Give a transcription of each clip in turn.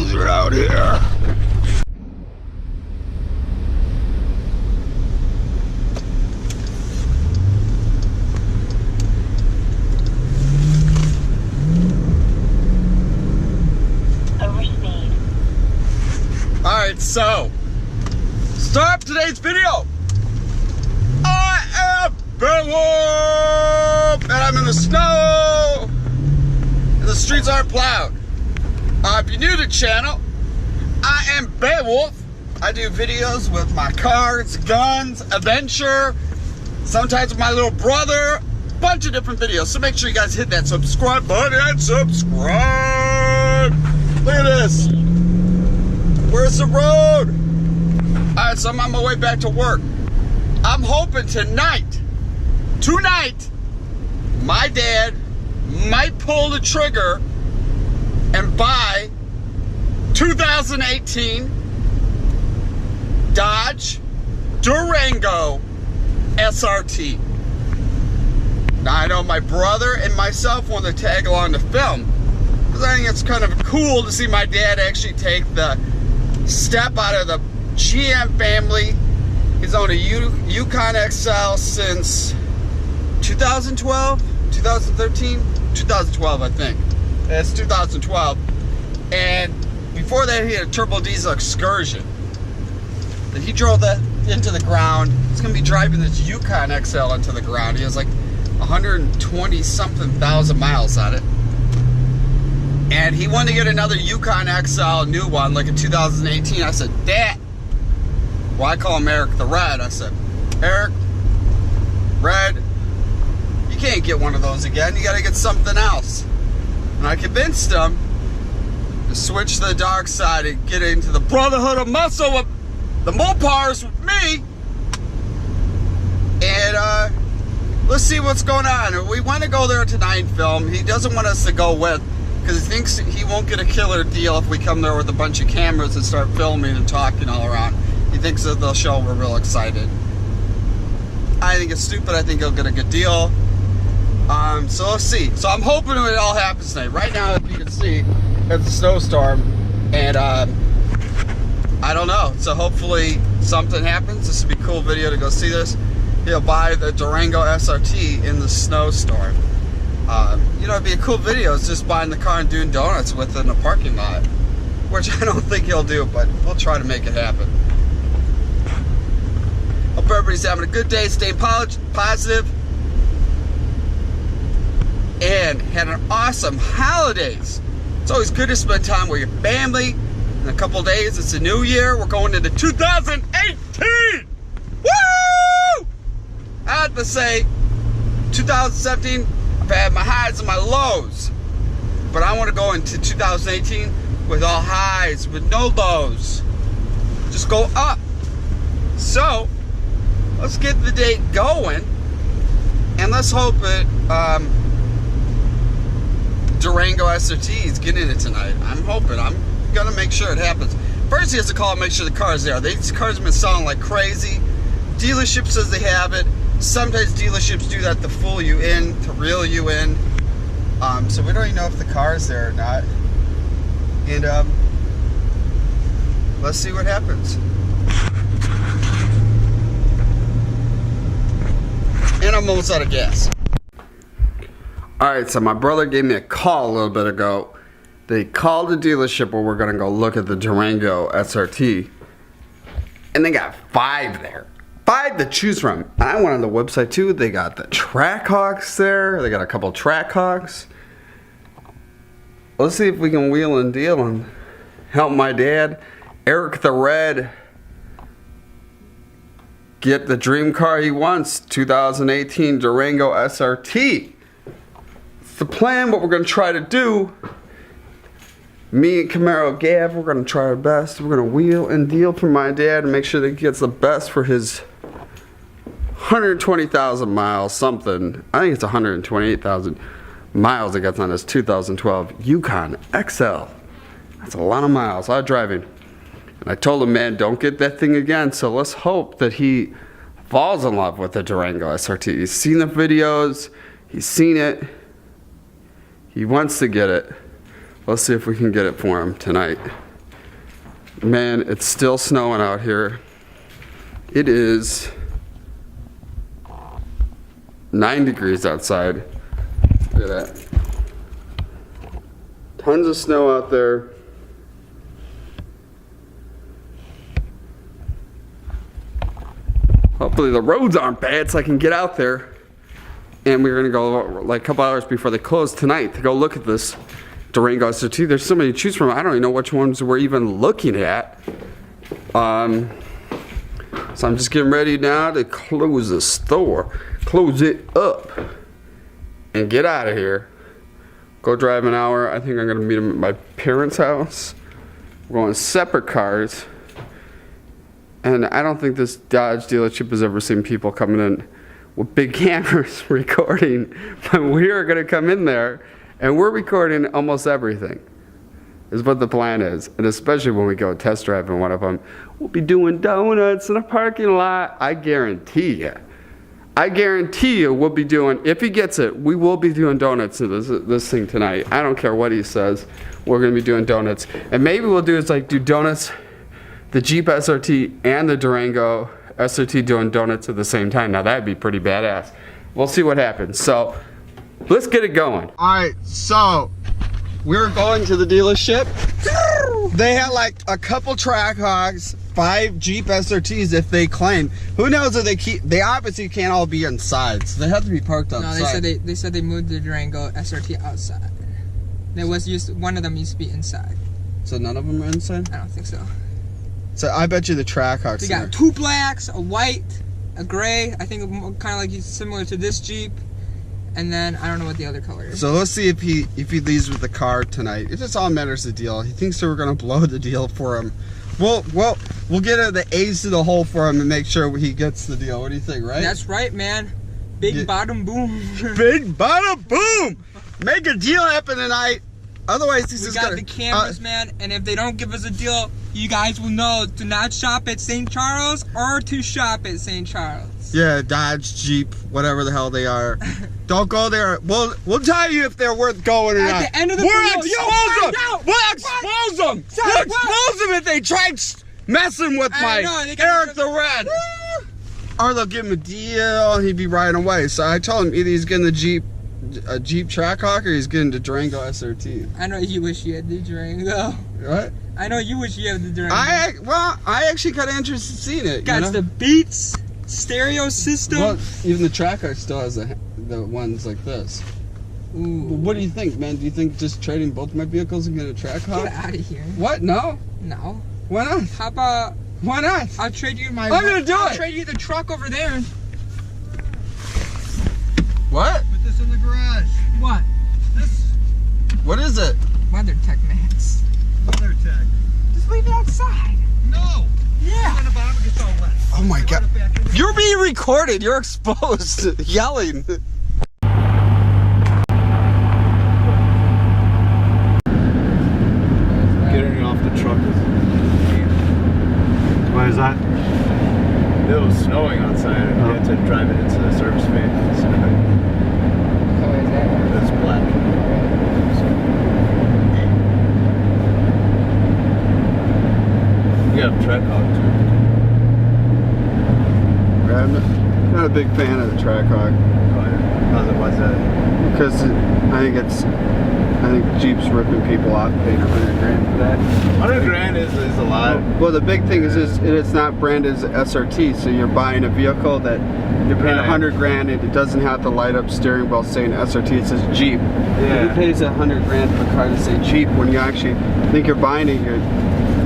desert out here. Alright, so start today's video. I am Beowulf, and I'm in the snow, and the streets aren't plowed. If you're new to the channel, I am Beowulf. I do videos with my cars, guns, adventure, sometimes with my little brother, bunch of different videos. So make sure you guys hit that subscribe button and subscribe. Look at this. Where's the road? Alright, so I'm on my way back to work. I'm hoping tonight, my dad might pull the trigger and buy 2018 Dodge Durango SRT. Now I know my brother and myself want to tag along to film, because I think it's kind of cool to see my dad actually take the step out of the GM family. He's owned a Yukon XL since 2012, 2013, 2012 I think. It's 2012. And before that he had a turbo diesel Excursion. Then he drove that into the ground. He's gonna be driving this Yukon XL into the ground. He has like 120 something thousand miles on it. And he wanted to get another Yukon XL, new one, like in 2018. I said, Dad, well, I call him Eric the Red. I said, Eric, Red, you can't get one of those again. You gotta get something else. And I convinced him to switch to the dark side and get into the Brotherhood of Muscle with the Mopars with me. And let's see what's going on. We want to go there tonight and film. He doesn't want us to go with, because he thinks he won't get a killer deal if we come there with a bunch of cameras and start filming and talking all around. He thinks that they'll show we're real excited. I think it's stupid. I think he'll get a good deal. So let's see. So I'm hoping it all happens tonight. Right now, if you can see, it's a snowstorm, and I don't know. So hopefully something happens. This would be a cool video to go see this. He'll buy the Durango SRT in the snowstorm. You know, it'd be a cool video. It's just buying the car and doing donuts with it in a parking lot, which I don't think he'll do, but we'll try to make it happen. Hope everybody's having a good day, staying positive, and had an awesome holidays. It's always good to spend time with your family. In a couple days, it's a new year. We're going into 2018. Woo! I have to say, 2017. I've had my highs and my lows, but I want to go into 2018 with all highs, with no lows. Just go up. So let's get the date going, and let's hope it Durango SRT is getting it tonight. I'm hoping. I'm gonna make sure it happens. First he has to call and make sure the car's there. These cars have been selling like crazy. Dealership says they have it. Sometimes dealerships do that to fool you in, to reel you in. So we don't even know if the car is there or not. And let's see what happens. And I'm almost out of gas. Alright, so my brother gave me a call a little bit ago. They called the dealership where we're gonna go look at the Durango SRT. And they got 5 there. 5 to choose from. I went on the website too. They got the Trackhawks there. They got a couple Trackhawks. Let's see if we can wheel and deal and help my dad, Eric the Red, get the dream car he wants. 2018 Durango SRT. It's the plan. What we're going to try to do. Me and Camaro Gav, we're going to try our best. We're going to wheel and deal for my dad and make sure that he gets the best for his 120,000 miles, something. I think it's 128,000 miles it gets on his 2012 Yukon XL. That's a lot of miles, a lot of driving. And I told him, man, don't get that thing again. So let's hope that he falls in love with the Durango SRT. He's seen the videos, he's seen it, he wants to get it. Let's see if we can get it for him tonight. Man, it's still snowing out here. It is 9 degrees outside. Look at that. Tons of snow out there. Hopefully the roads aren't bad so I can get out there. And we're gonna go like a couple hours before they close tonight to go look at this Durango SRT. There's so many to choose from. I don't even know which ones we're even looking at. So I'm just getting ready now to close the store, close it up, and get out of here. Go drive an hour. I think I'm gonna meet them at my parents' house. We're going separate cars. And I don't think this Dodge dealership has ever seen people coming in with big cameras recording. But we are gonna come in there and we're recording almost everything, is what the plan is. And especially when we go test driving one of them, we'll be doing donuts in a parking lot. I guarantee you. I guarantee you we'll be doing, if he gets it, we will be doing donuts in this thing tonight. I don't care what he says. We're gonna be doing donuts. And maybe we'll do is like do donuts, the Jeep SRT and the Durango SRT doing donuts at the same time. Now that'd be pretty badass. We'll see what happens. So let's get it going. All right, so we're going to the dealership. They had like a couple Trackhawks, 5 Jeep SRTs if they claim. Who knows if they obviously can't all be inside, so they have to be parked outside. No, they said they moved the Durango SRT outside. There was one of them used to be inside. So none of them are inside? I don't think so. So I bet you the Trackhawks. They got 2 blacks, a white, a gray. I think kind of like similar to this Jeep. And then I don't know what the other color is. So let's see if he leaves with the car tonight. It just all matters the deal. He thinks that we're gonna blow the deal for him. We'll get the A's to the hole for him and make sure he gets the deal. What do you think, right? That's right, man. Big bottom boom. Big bottom boom. Make a deal happen tonight. Otherwise, we got the cameras, man, and if they don't give us a deal, you guys will know to not shop at St. Charles or to shop at St. Charles. Yeah, Dodge, Jeep, whatever the hell they are. Don't go there. We'll tell you if they're worth going or not. At the end of the We'll video, expose them. We'll expose them. We'll expose them if they tried messing with my Eric the Red. Or they'll give him a deal and he'd be riding away. So I told him either he's getting the Jeep Trackhawk or he's getting the Durango SRT. I know you wish you had the Durango. What? I know you wish you had the Durango. I actually got interested in seeing it. Got the Beats stereo system. Well, even the Trackhawk still has the ones like this. Ooh. What do you think, man? Do you think just trading both my vehicles and get a Trackhawk? Get out of here. What? No? No. Why not? How about... Why not? I'll trade you my... I'm gonna do it! I'll trade you the truck over there. What? Put this in the garage. What? This. What is it? WeatherTech Max. WeatherTech. Just leave it outside. No. Yeah. On the bottom, it gets all wet. Oh my god. You're being recorded. You're exposed. Yelling. Getting off the truck is... Why is that? It was snowing outside and we had to drive it into the service bay. So it's black. You have Trackhawk too. I'm not a big fan of the Trackhawk. Why's that? Because I think Jeep's ripping people off paying $100 grand for that. 100 grand is a lot. Well, the big thing is it's not branded as SRT, so you're buying a vehicle that you're paying $100 grand and it doesn't have the light up steering wheel saying SRT, it says Jeep. Yeah. Who pays $100 grand for a car to say Jeep when you actually think you're buying it, you're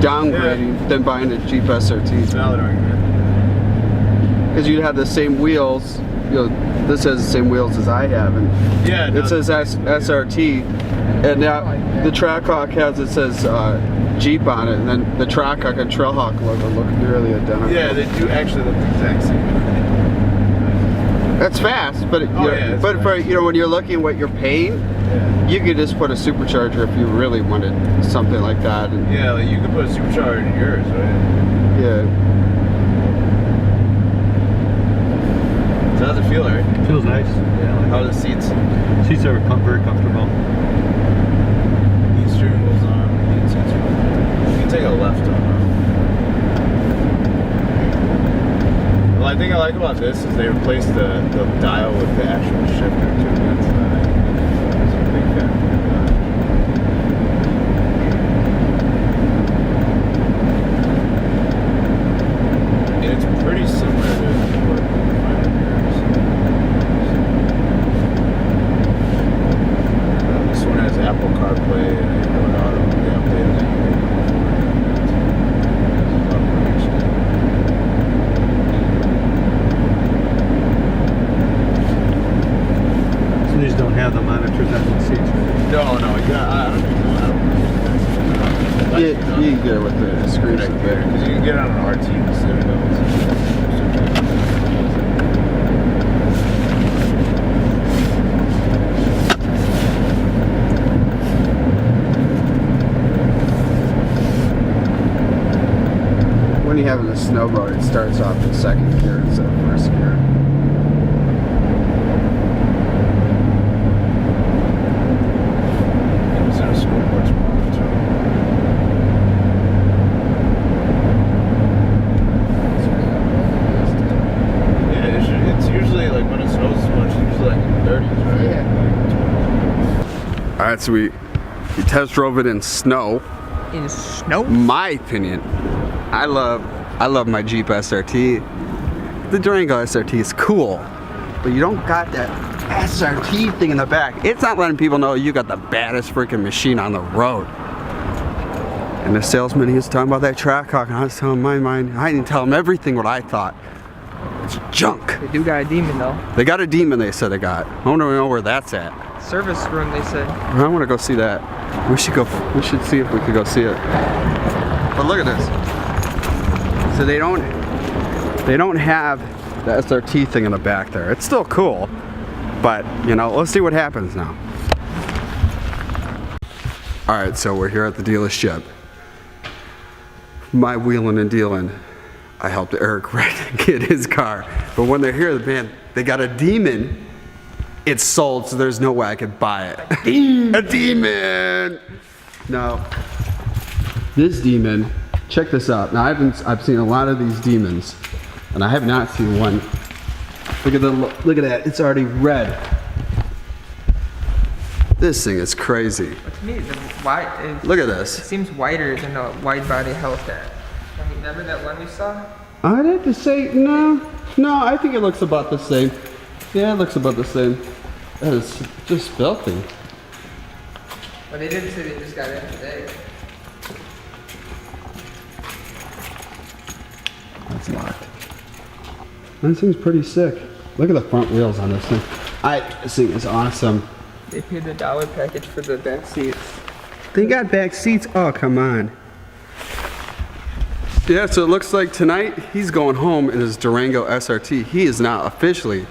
downgrading than buying a Jeep SRT. It's a valid argument. Because you'd have the same wheels, you know, this has the same wheels as I have, and it says SRT, and now the Trackhawk it says Jeep on it, and then the Trackhawk and Trailhawk logo look really identical. Yeah, they do actually look the exact same. That's fast, but for when you're looking at what you're paying, you could just put a supercharger if you really wanted something like that. And, yeah, like you could put a supercharger in yours, right? Yeah. So how's it feel, Eric? Feels nice. Yeah. How are the seats? Seats are very comfortable. Heat steering wheel's on. Heat seats are on. You can take a left on. thing I like about this is they replaced the dial with the actual shifter too. That's a big fan of that. And it's pretty similar to what we find in here. This one has Apple CarPlay and Android Auto. They updated it. These don't have the monitors on the seats. No, yeah, I don't even know. You can get it with the screen Better because you can get it on an RT instead of those. When you have a snowboard, it starts off in second gear instead of first gear. Alright, so we test drove it in snow. In snow? My opinion, I love my Jeep SRT. The Durango SRT is cool, but you don't got that SRT thing in the back. It's not letting people know you got the baddest freaking machine on the road. And the salesman, he was talking about that Trackhawk, and I was telling him my mind. I didn't tell him everything what I thought. It's junk. They do got a demon though. They got a demon, they said they got. I want to know where that's at. Service room, they said. I want to go see that. We should see if we could go see it. But look at this. So they don't have the SRT thing in the back there. It's still cool, but you know, let's see what happens now. All right, so we're here at the dealership. My wheeling and dealing. I helped Eric get his car, but when they're here, man, they got a demon. It's sold, so there's no way I could buy it. A demon! Now, this demon, check this out. Now I've seen a lot of these demons, and I have not seen one. Look at that, it's already red. This thing is crazy. But to me, the white. Look at this. It seems whiter than a wide body Hellcat. I mean, remember that one we saw? I'd have to say no. I think it looks about the same. Yeah, it looks about the same. That is just filthy. But they did say they just got in today. That's locked. That thing's pretty sick. Look at the front wheels on this thing. This thing is awesome. They paid the $1 package for the back seats. They got back seats? Oh, come on. Yeah, so it looks like tonight he's going home in his Durango SRT. He is now officially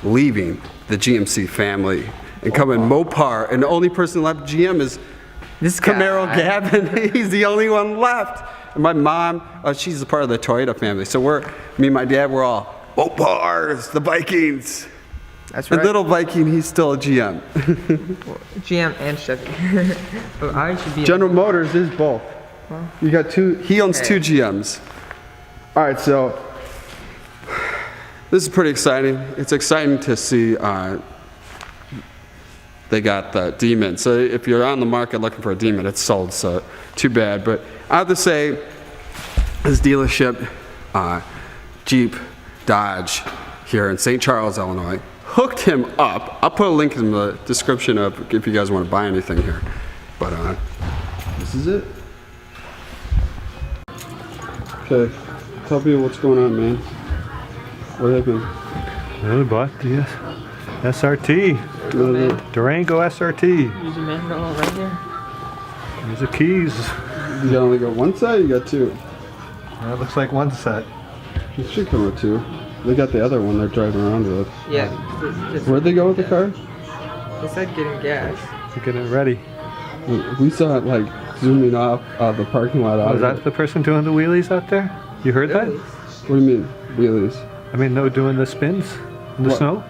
leaving the GMC family and coming Mopar. And the only person left GM is this Camaro Gavin. He's the only one left. And my mom, she's a part of the Toyota family. So me and my dad, we're all Mopars, the Vikings. That's right. And little Viking, he's still a GM. GM and Chevy. But I should be General Motors is both. Well, You got two, he owns two GMs. All right, so this is pretty exciting. It's exciting to see they got the demon. So if you're on the market looking for a demon, it's sold, so too bad. But I have to say, this dealership, Jeep, Dodge, here in St. Charles, Illinois, hooked him up. I'll put a link in the description of if you guys want to buy anything here. But this is it. Okay, tell people what's going on, man. What happened? We bought the SRT. Durango SRT. user manual right here. Here's the keys. You only got one set, or you got two? That looks like one set. It should come with two. They got the other one they're driving around with. Yeah. Where'd they go with the car? They said getting gas. We're getting it ready. We saw it like zooming off the parking lot. Was that the person doing the wheelies out there? You heard that? What do you mean, wheelies? I mean, no, doing the spins in the snow.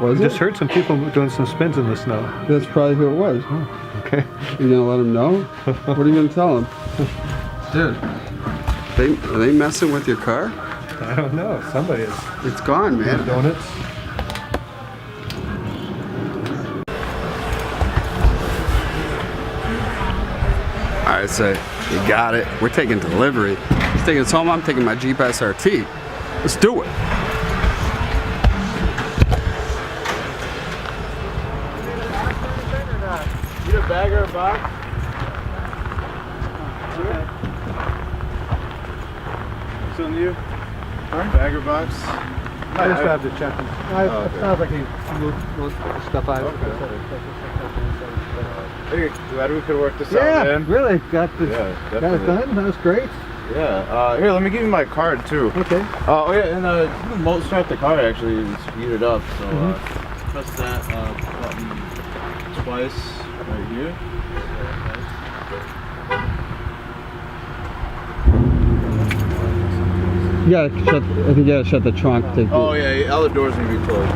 Was I it? just heard some people doing some spins in the snow. That's probably who it was. Oh, okay. You gonna let them know? What are you gonna tell them? Dude, are they messing with your car? I I don't know. Somebody is. It's gone, man. Donuts. Alright, so you got it. We're taking delivery. He's taking us home. I'm taking my Jeep SRT. Let's do it. Need a bag or a box? Still new? Bag or box? I just have to check them. okay. It sounds like he moved stuff out. Hey, glad we could work this out, Yeah, man. really. Got it definitely. done. That was great. Yeah. Here, let me give you my card too. Okay. Oh yeah, and you can remote start the car actually and speed it up. So press that button twice right here. You gotta shut. I think you gotta shut the trunk. Oh yeah, all the doors need to be closed.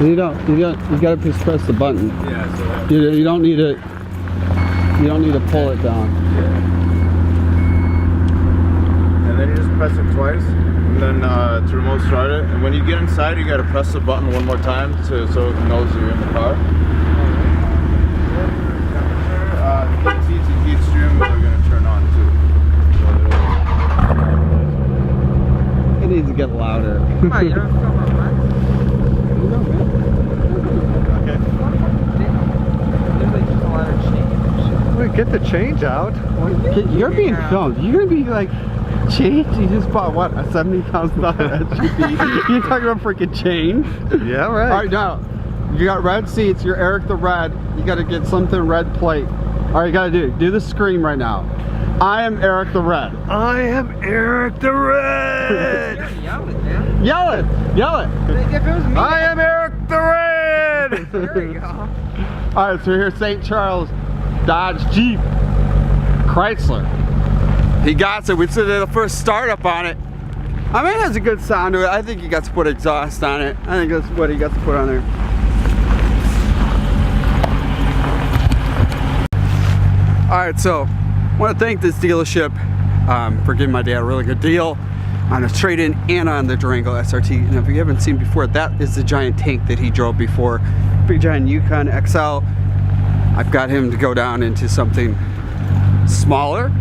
Yeah. You gotta just press the button. Yeah. So that. You don't need to. You don't need to pull it down. And then you just press it twice, and then to remote start it. And when you get inside, you gotta press the button one more time so it knows you're in the car. The heat seats and heat stream are gonna turn on too. It needs to get louder. Come on, you don't feel my mind. Okay. There's like just a lot of change. Wait, get the change out. You're being filmed. You're gonna be like, change? You just bought what? A $70,000 SUV? You're talking about freaking change? Yeah, right. All right, now you got red seats. You're Eric the Red. You got to get something red plate. All right, you got to do the scream right now. I am Eric the Red. I am Eric the Red. Yell it, man. Yell it! Yell it! Like, if it was me, I am Eric the Red. there you go. All right, so here's St. Charles Dodge Jeep Chrysler. He got it. We did the first startup on it. I mean, it has a good sound to it. I think he got to put exhaust on it. I think that's what he got to put on there. All right, so I want to thank this dealership for giving my dad a really good deal on a trade-in and on the Durango SRT. And if you haven't seen before, that is the giant tank that he drove before. Big giant Yukon XL. I've got him to go down into something smaller.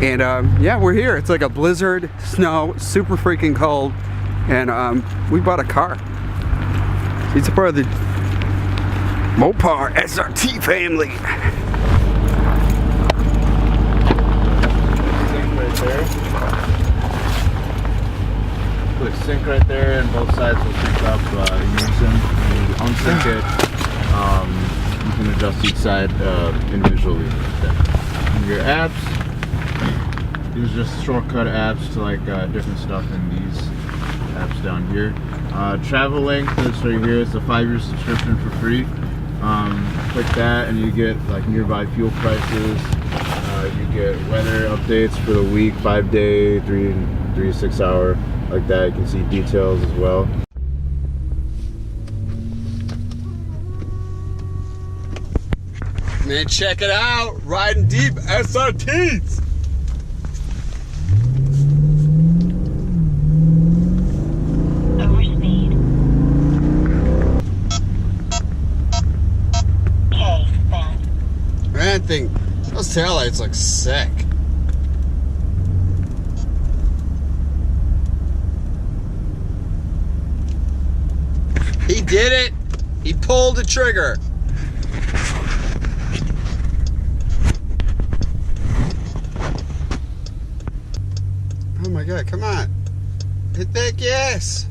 And yeah, we're here. It's like a blizzard, snow, super freaking cold. And we bought a car. It's a part of the Mopar SRT family. Quick sync right there, and both sides will sync up unison. When you unsync it, you can adjust each side individually. And your apps, these are just shortcut apps to like different stuff in these apps down here. Travel link, this right here is a 5-year subscription for free. Click that and you get like nearby fuel prices. You get weather updates for the week, 5-day, 3 to 6 hour, like that. You can see details as well. Man, check it out. Riding deep SRTs. Overspeed. Okay, bad. Man, those taillights look sick. He did it. He pulled the trigger. Oh my God, come on. Hit that gas.